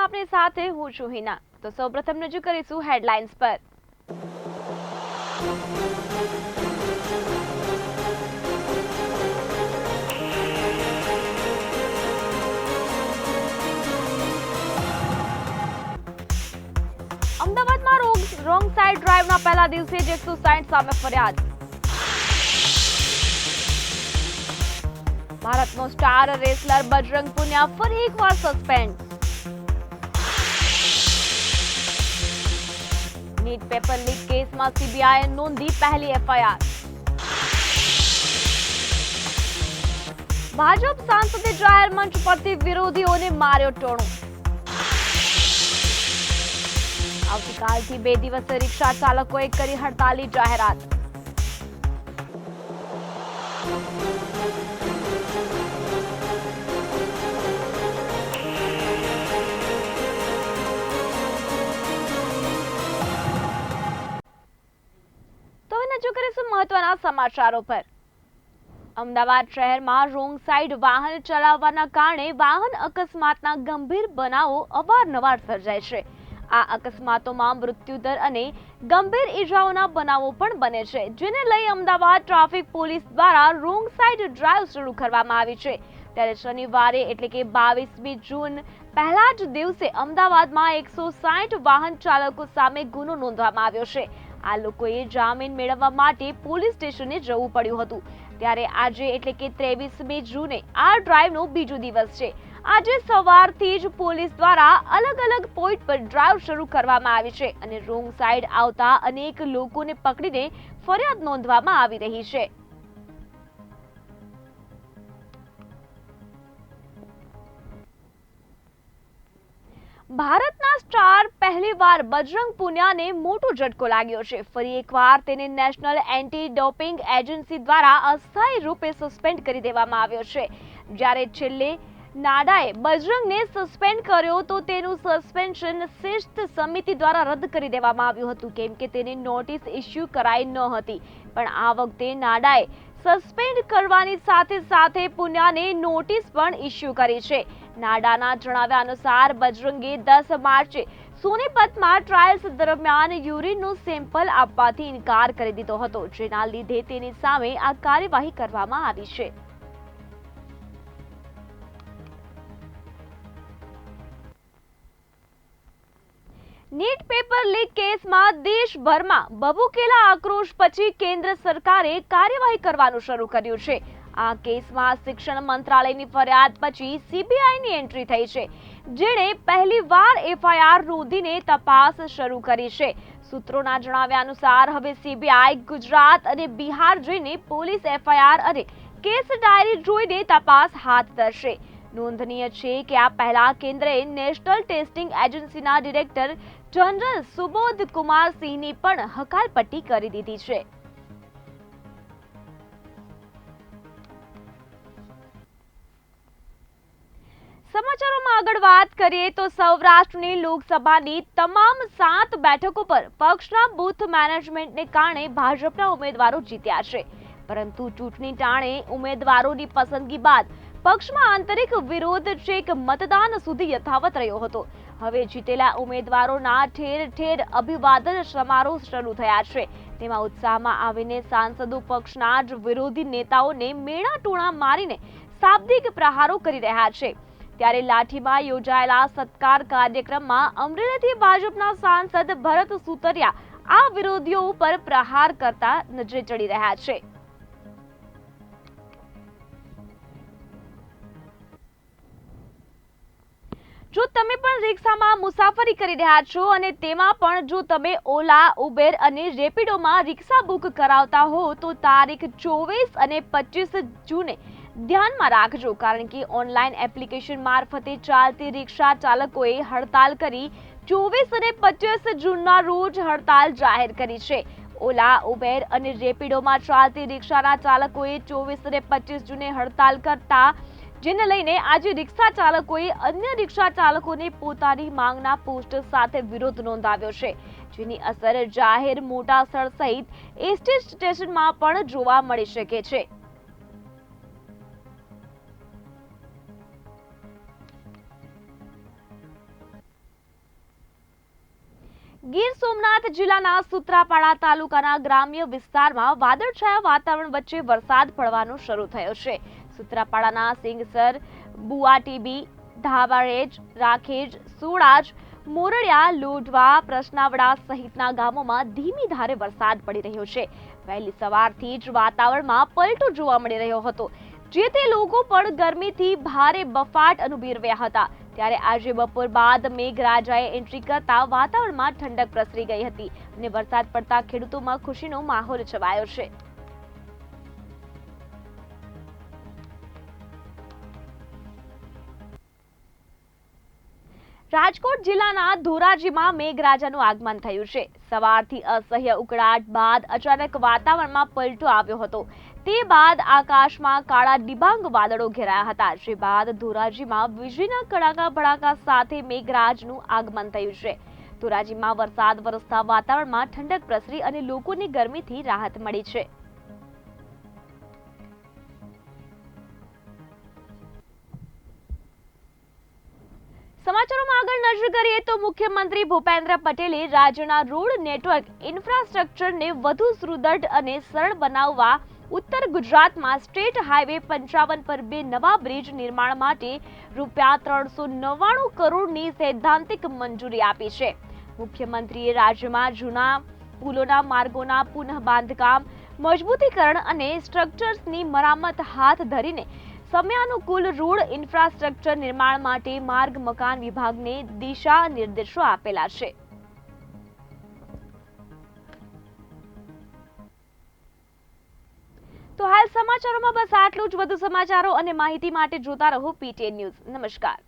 આપની સાથે હું છું હિના। તો સૌપ્રથમ નજર કરીશું હેડલાઇન્સ પર। અમદાવાદમાં રોંગ સાઇડ ડ્રાઈવના પહેલા દિવસે જ 160 સામે ફરિયાદ। ભારતનો સ્ટાર રેસલર બજરંગ પુનિયા ફરી એકવાર સસ્પેન્ડ। નીટ પેપર લીક કેસમાં સીબીઆઈએ નોંધી પહેલી એફઆઈઆર। ભાજપ સાંસદે જાહેર મંચ પરથી વિરોધીઓને માર્યો ટોણો। આવતીકાલથી 2 દિવસે રિક્ષા ચાલકોએ કરી હડતાલની જાહેરાત। તો નજર કરીશું મહત્વના સમાચારો પર। અમદાવાદ શહેરમાં રોંગ સાઇડ વાહન ચલાવવાના કારણે વાહન અકસ્માતના ગંભીર બનાવો અવારનવાર સર્જાય છે। આ અકસ્માતોમાં મૃત્યુદર અને ગંભીર ઈજાઓના બનાવો પણ બને છે, જેને લઈ અમદાવાદ ટ્રાફિક પોલીસ દ્વારા રોંગ સાઇડ ડ્રાઈવ શરૂ કરવામાં આવી છે। ત્યારે શનિવારે એટલે કે 22મી જૂન પહેલા જ દિવસે અમદાવાદમાં 160 વાહન ચાલકો સામે ગુનો નોંધવામાં આવ્યો છે। આ લોકોએ જામીન મેળવવા માટે પોલીસ સ્ટેશને જવું પડ્યું હતું। ત્યારે આજે એટલે કે 23મી જૂને આ ડ્રાઈવનો બીજો દિવસ છે। આજે સવારથી જ પોલીસ દ્વારા અલગ અલગ પોઈન્ટ પર ડ્રાઈવ શરૂ કરવામાં આવી છે અને રોંગ સાઈડ આવતા અનેક લોકોને પકડીને ફરિયાદ નોંધવામાં આવી રહી છે। ભારતના સ્ટાર પહેલીવાર બજરંગ પુનિયાને મોટો ઝટકો લાગ્યો છે। ફરી એકવાર તેને નેશનલ એન્ટી ડોપિંગ એજન્સી દ્વારા અસ્થાયી રૂપે સસ્પેન્ડ કરી દેવામાં આવ્યો છે। જ્યારે છેલ્લે નાડાએ બજરંગને સસ્પેન્ડ કર્યો તો તેનું સસ્પેન્શન શિસ્ત સમિતિ દ્વારા રદ કરી દેવામાં આવ્યું હતું, કેમ કે તેની નોટિસ ઇસ્યુ કરાઈ ન હતી। પણ આ વખતે નાડાએ સસ્પેન્ડ કરવાની સાથે સાથે પુનિયાને નોટિસ પણ ઇસ્યુ કરી છે। નાડાના જણાવ્યા અનુસાર બજરંગે 10 માર્ચે સોનીપતમાં ટ્રાયલ્સ દરમિયાન યુરિનનો સેમ્પલ આપવાથી ઇનકાર કરી દીધો હતો, જેના લીધે તેની સામે આ કાર્યવાહી કરવામાં આવી છે। નીટ પેપર લીક કેસમાં દેશભરમાં ભભૂકેલા આક્રોશ પછી કેન્દ્ર સરકારે કાર્યવાહી કરવાનું શરૂ કર્યું છે। આ કેસમાં શિક્ષણ મંત્રાલયની ફરિયાદ પછી સીબીઆઈની એન્ટ્રી થઈ છે, જેણે પહેલીવાર એફઆઈઆર નોંધીને તપાસ શરૂ કરી છે। સૂત્રોના જણાવ્યા અનુસાર હવે સીબીઆઈ ગુજરાત અને બિહાર જઈને પોલીસ એફઆઈઆર અને કેસ ડાયરી જોઈને તપાસ હાથ ધરશે। નોંધનીય છે કે આ પહેલા કેન્દ્રએ નેશનલ ટેસ્ટિંગ એજન્સીના ડિરેક્ટર જનરલ સુબોધ કુમાર સિંહની પણ હકાલપટ્ટી કરી દીધી છે। સમાચારોમાં આગળ વાત કરીએ તો સૌરાષ્ટ્રની લોકસભાની તમામ 7 બેઠકો પર પક્ષના બૂથ મેનેજમેન્ટને કારણે ભાજપના ઉમેદવારો જીત્યા છે, પરંતુ ચૂંટણી ટાણે ઉમેદવારોની પસંદગી બાદ પક્ષમાં આંતરિક વિરોધ છેક મતદાન સુધી યથાવત રહ્યો હતો। હવે જીતેલા ઉમેદવારોના ઠેર ઠેર અભિવાદન સમારોહ શરૂ થયા છે। તેમાં ઉત્સાહમાં આવીને સાંસદો પક્ષના જ વિરોધી નેતાઓને મેણા ટોણા મારીને શાબ્દિક પ્રહારો કરી રહ્યા છે। ત્યારે લાઠીમાં યોજાયેલા સત્કાર કાર્યક્રમમાં અમરેલીથી ભાજપના સાંસદ ભરત સુતરિયા આ વિરોધીઓ ઉપર પ્રહાર કરતા નજરે ચડી રહ્યા છે। જો તમે પણ રિક્ષામાં મુસાફરી કરી રહ્યા છો અને તેમાં પણ જો તમે ઓલા, ઉબેર અને રેપિડોમાં રિક્ષા બુક કરાવતા હો તો તારીખ 24 અને 25 જૂને ધ્યાનમાં રાખજો, કારણ કે ઓનલાઈન એપ્લિકેશન મારફતે ચાલતી રિક્ષા ચાલકોએ હડતાલ કરી 24 અને 25 જૂનના રોજ હડતાલ જાહેર કરી છે। ઓલા, ઉબેર અને રેપિડોમાં ચાલતી રિક્ષાના ચાલકોએ 24 અને 25 જૂને હડતાલ કરતા, જેને લઈને આજે રિક્ષા ચાલકોએ અન્ય રિક્ષા ચાલકોને પોતાની માંગના પોસ્ટર સાથે વિરોધ નોંધાવ્યો છે, જેની અસર જાહેર મોટા સ્થળ સહિત એસટી સ્ટેશનમાં પણ જોવા મળી શકે છે। ગીર સોમનાથ જિલ્લાના સૂત્રાપાડા તાલુકાના ગ્રામ્ય વિસ્તારમાં વાદળછાયા વાતાવરણ વચ્ચે વરસાદ પડવાનો શરૂ થયો છે. સૂત્રાપાડાના સિંગસર, બુઆટીબી, ધાબારેજ, રાખેજ, સુડાજ, મોરડિયા, લોઢવા, પ્રસનાવડા સહિતના ગામોમાં ધીમી ધારે વરસાદ પડી રહ્યો છે. વહેલી સવારથી જ વાતાવરણમાં પલટો જોવા મળી રહ્યો હતો, જે તે લોકો પણ ગરમીથી ભારે બફાટ અનુભવી રહ્યા હતા. ત્યારે આજે બપોર બાદ મેઘરાજાએ એન્ટ્રી કરતા વાતાવરણમાં ઠંડક પ્રસરી ગઈ હતી અને વરસાદ પડતા ખેડૂતોમાં ખુશીનો માહોલ છવાયો છે. રાજકોટ જિલ્લાના ધોરાજીમાં મેઘરાજાનું આગમન થયું છે. સવારથી અસહ્ય ઉકળાટ બાદ અચાનક વાતાવરણમાં પલટો આવ્યો હતો. તે બાદ આકાશમાં કાળા ડિબાંગ વાદળો ઘેરાયા હતા, જે બાદ ધોરાજીમાં વીજળીના કડાકા ભડાકા સાથે મેઘરાજનું આગમન થયું છે. ધોરાજીમાં વરસાદ વરસતા વાતાવરણમાં ઠંડક પ્રસરી અને લોકોને ગરમીથી રાહત મળી છે. સમાચારોમાં આગળ નજર કરીએ તો મુખ્યમંત્રી ભૂપેન્દ્ર પટેલે રાજ્યના રોડ નેટવર્ક ઇન્ફ્રાસ્ટ્રક્ચરને વધુ સુદૃઢ અને સરળ બનાવવા ઉત્તર ગુજરાતમાં સ્ટેટ હાઈવે 55 પર 2 નવા બ્રિજ નિર્માણ માટે ₹399 કરોડની સૈદ્ધાંતિક મંજૂરી આપી છે. મુખ્યમંત્રીએ રાજ્યમાં જૂના પુલોના માર્ગોના પુનઃ બાંધકામ, મજબૂતીકરણ અને સ્ટ્રક્ચર્સની મરામત હાથ ધરીને સમયાનુકૂળ રોડ ઇન્ફ્રાસ્ટ્રક્ચર નિર્માણ માટે માર્ગ મકાન વિભાગને દિશા નિર્દેશો આપેલા છે. તો હાલ સમાચારોમાં બસ આટલું જ. વધુ સમાચારો અને માહિતી માટે જોતા રહો PTN ન્યૂઝ. નમસ્કાર.